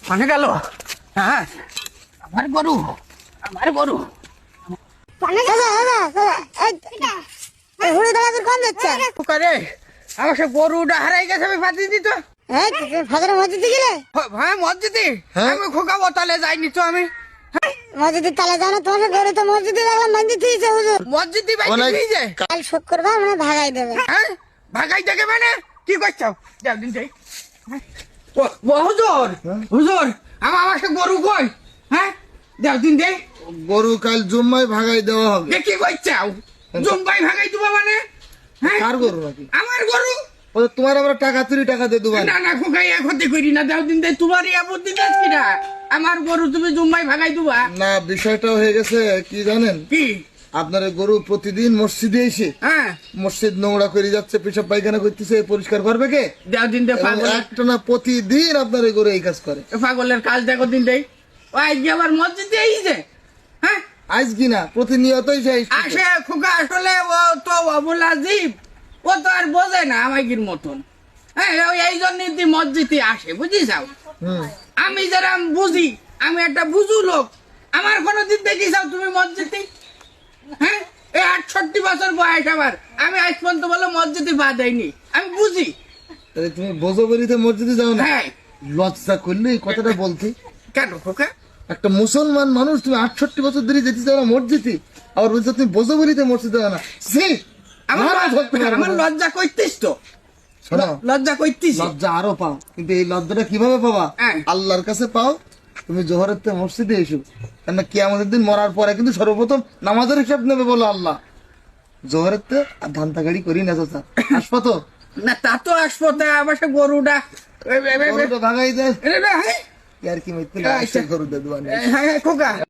মানে গেল। হ্যাঁ আমার গরু, আমার গরু। আমার সে গরুটা হারাই গেছে, আমি ফাঁদি দিত। হ্যাঁ মসজিদে আমি খোকাবো, তালে যাইনি তো আমি মসজিদের তালা জানো তোমার গরু তো মসজিদে দেখলাম মসজিদে হুজুর মসজিদে কাল শুক্রবার মানে ভাগাই দেবে। হ্যাঁ ভাগাই দেখে মানে কি করছো? যাও দিন যাই। হুজুর হুজুর আমার সে গরু কই? হ্যাঁ যাও দিন যাই। গরু কাল জুম্মায় ভাগাই দেওয়া হবে। কি করছাও? জম্বাই ভাগাই দেবো মানে? হ্যাঁ কার গরু নাকি? আমার গরু। তোমার আমরা টাকা চুরি টাকা দিয়ে দেবো। না না খোকাই ক্ষতি করি না, দাও দিন দেয়। তোমার বুদ্ধি দেশ কিনা আমার গরু তুমি জুম্মাই ভাগাই দেবা? না, বিষয়টা হয়ে গেছে কি জানেন? কি? আপনার গরু প্রতিদিন মসজিদে এসে হ্যাঁ মসজিদ নোংরা করে যাচ্ছে, পেশাব পায়খানা করতেছে, পরিষ্কার করবে কে? দাও দিন দে। পাগল একটা না প্রতিদিন আপনার গরু এই কাজ করে। পাগলের কাজ দেখো দিন দেয়। ও আজকে আবার মসজিদে এসেছে। হ্যাঁ আজ কি না প্রতিনিয়তই সে আসে খোকা। আসলে ও তো অবলা জীব, ও তো আর বোঝে না আমাগির মতন। হ্যাঁ এই জন্যই মসজিদে আসে, বুঝিসাও? আমি যারা বুঝি, আমি একটা বুঝু লোক। আমার কোনোদিন দেখিসাও তুমি মসজিদে? হ্যাঁ এই 68 বছর বয়স আমার, আমি আজ পর্যন্ত বলে মসজিদে বাদ দেয়নি। আমি বুঝি। তুমি বোঝো বলিতে মসজিদে যাও না? হ্যাঁ লজ্জা করলে এই কথাটা বলতে? কেন খোকা? একটা মুসলমান মানুষ, তুমি 68 বছর ধরে যেতে চাও না মসজিদে, আবার বলছো তুমি বোঝো বলিতে মসজিদে যাও না? আমার লজ্জা করতিস তো। শোনো, লজ্জা করতিস, লজ্জা আরো পাও, কিন্তু এই লজ্জাটা কিভাবে পাবা? আল্লাহর কাছে পাও। তুমি জোহরের তে মসজিদে এসো, কেন কিয়ামতের দিন মরার পরে কিন্তু সর্বপ্রথম নামাজের হিসাব নেবে বলো আল্লাহ। জোহরের তে আর ধান্তা গাড়ি করি না চাচা, আসবো তো? না তা তো আসবো। তা আমার সে গরুটা ভাগাই দেয় হ্যাঁ আর কি মিথ্যে গরু দেওয়া খোকা।